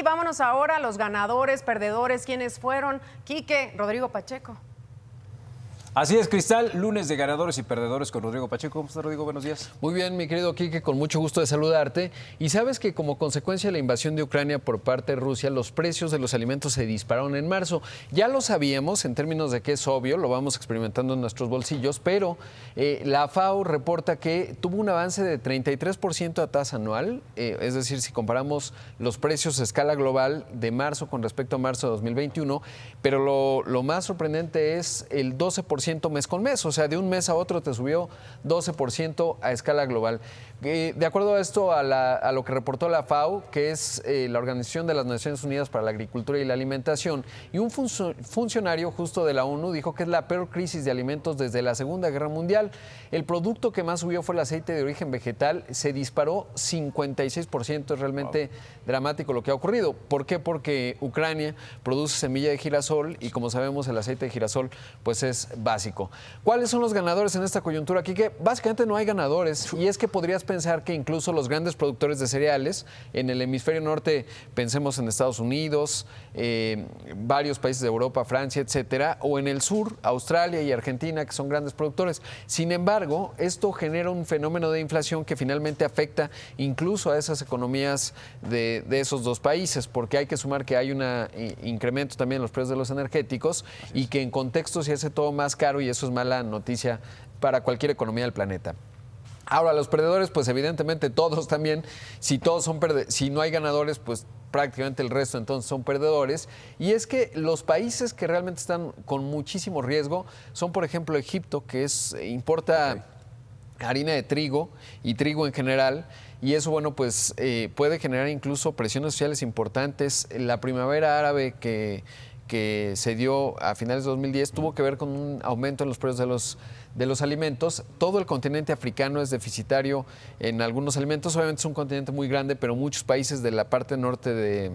vámonos ahora a los ganadores, perdedores, ¿quiénes fueron? Quique, Rodrigo Pacheco. Así es, Cristal, lunes de ganadores y perdedores con Rodrigo Pacheco. ¿Cómo estás, Rodrigo? Buenos días. Muy bien, mi querido Quique, con mucho gusto de saludarte. Y sabes que como consecuencia de la invasión de Ucrania por parte de Rusia, los precios de los alimentos se dispararon en marzo. Ya lo sabíamos en términos de que es obvio, lo vamos experimentando en nuestros bolsillos, pero la FAO reporta que tuvo un avance de 33% a tasa anual, es decir, si comparamos los precios a escala global de marzo con respecto a marzo de 2021, pero lo más sorprendente es el 12% mes con mes, o sea, de un mes a otro te subió 12% a escala global. De acuerdo a esto, a lo que reportó la FAO, que es la Organización de las Naciones Unidas para la Agricultura y la Alimentación, y un funcionario justo de la ONU dijo que es la peor crisis de alimentos desde la Segunda Guerra Mundial. El producto que más subió fue el aceite de origen vegetal, se disparó 56%, es realmente dramático lo que ha ocurrido. ¿Por qué? Porque Ucrania produce semilla de girasol y como sabemos el aceite de girasol pues es básico. ¿Cuáles son los ganadores en esta coyuntura, Quique? Básicamente no hay ganadores y es que podrías pensar que incluso los grandes productores de cereales en el hemisferio norte, pensemos en Estados Unidos, varios países de Europa, Francia, etcétera, o en el sur, Australia y Argentina, que son grandes productores. Sin embargo, esto genera un fenómeno de inflación que finalmente afecta incluso a esas economías de esos dos países, porque hay que sumar que hay un incremento también en los precios de los energéticos y que en contexto se hace todo más caro y eso es mala noticia para cualquier economía del planeta. Ahora, los perdedores, pues evidentemente todos también, si no hay ganadores, pues prácticamente el resto entonces son perdedores. Y es que los países que realmente están con muchísimo riesgo son, por ejemplo, Egipto, que importa harina de trigo y trigo en general, y eso, bueno, pues puede generar incluso presiones sociales importantes. La primavera árabe que se dio a finales de 2010 tuvo que ver con un aumento en los precios de los alimentos. Todo el continente africano es deficitario en algunos alimentos. Obviamente es un continente muy grande, pero muchos países de la parte norte de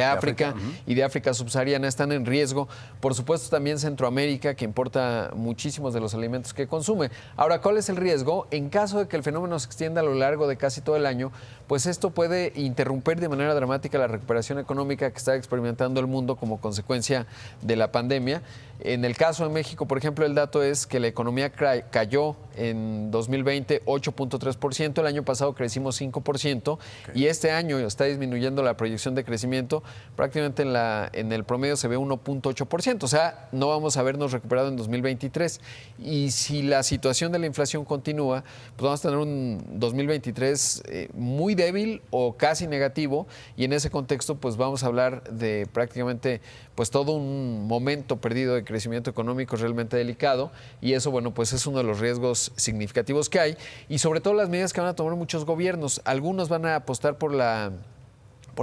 África y de África subsahariana están en riesgo. Por supuesto también Centroamérica, que importa muchísimos de los alimentos que consume. Ahora, ¿cuál es el riesgo? En caso de que el fenómeno se extienda a lo largo de casi todo el año, pues esto puede interrumpir de manera dramática la recuperación económica que está experimentando el mundo como consecuencia de la pandemia. En el caso de México, por ejemplo, el dato es que la economía cayó en 2020 8.3%, el año pasado crecimos 5% y este año está disminuyendo la proyección de crecimiento, prácticamente en el promedio se ve 1.8%, o sea, no vamos a vernos recuperado en 2023. Y si la situación de la inflación continúa, pues vamos a tener un 2023 muy débil o casi negativo, y en ese contexto pues vamos a hablar de prácticamente pues todo un momento perdido de crecimiento económico realmente delicado, y eso, bueno, pues es uno de los riesgos significativos que hay, y sobre todo las medidas que van a tomar muchos gobiernos. Algunos van a apostar por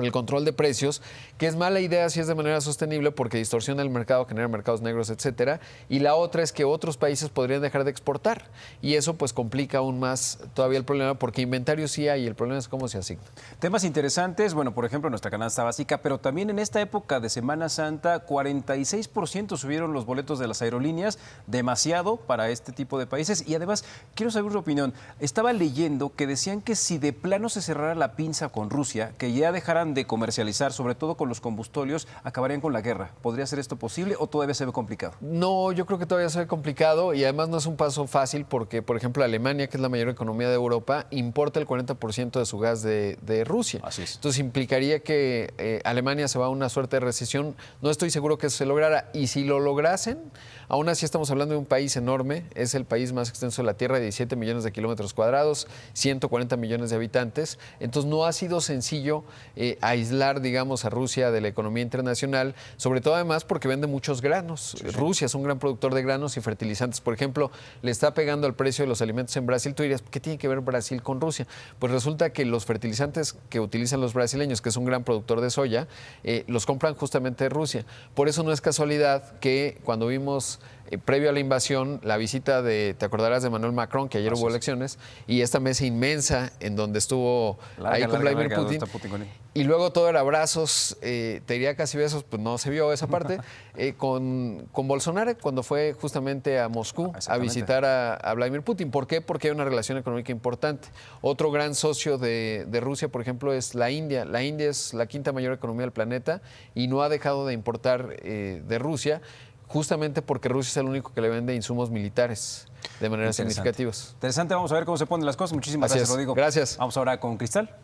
el control de precios, que es mala idea si es de manera sostenible porque distorsiona el mercado, genera mercados negros, etcétera. Y la otra es que otros países podrían dejar de exportar y eso pues complica aún más todavía el problema porque inventario sí hay, el problema es cómo se asigna. Temas interesantes, bueno, por ejemplo, nuestra canasta básica, pero también en esta época de Semana Santa, 46% subieron los boletos de las aerolíneas, demasiado para este tipo de países. Y además, quiero saber su opinión. Estaba leyendo que decían que si de plano se cerrara la pinza con Rusia, que ya dejaran de comercializar, sobre todo con los combustóleos, acabarían con la guerra. ¿Podría ser esto posible o todavía se ve complicado? No, yo creo que todavía se ve complicado y además no es un paso fácil porque, por ejemplo, Alemania, que es la mayor economía de Europa, importa el 40% de su gas de Rusia. Así es. Entonces implicaría que Alemania se va a una suerte de recesión. No estoy seguro que eso se lograra. Y si lo lograsen, aún así estamos hablando de un país enorme. Es el país más extenso de la Tierra, 17 millones de kilómetros cuadrados, 140 millones de habitantes. Entonces no ha sido sencillo aislar, digamos, a Rusia de la economía internacional, sobre todo además porque vende muchos granos. Sí, sí. Rusia es un gran productor de granos y fertilizantes. Por ejemplo, le está pegando al precio de los alimentos en Brasil. Tú dirías, ¿qué tiene que ver Brasil con Rusia? Pues resulta que los fertilizantes que utilizan los brasileños, que es un gran productor de soya, los compran justamente de Rusia. Por eso no es casualidad que cuando vimos previo a la invasión, la visita te acordarás de Emmanuel Macron, que ayer hubo elecciones, y esta mesa inmensa en donde estuvo ahí con Vladimir Putin. Y luego todo era abrazos, te diría casi besos, pues no se vio esa parte, con Bolsonaro cuando fue justamente a Moscú a visitar a Vladimir Putin. ¿Por qué? Porque hay una relación económica importante. Otro gran socio de Rusia, por ejemplo, es la India. La India es la quinta mayor economía del planeta y no ha dejado de importar de Rusia, justamente porque Rusia es el único que le vende insumos militares de manera significativas. Interesante, vamos a ver cómo se ponen las cosas. Muchísimas gracias, Rodrigo. Gracias. Vamos ahora con Cristal.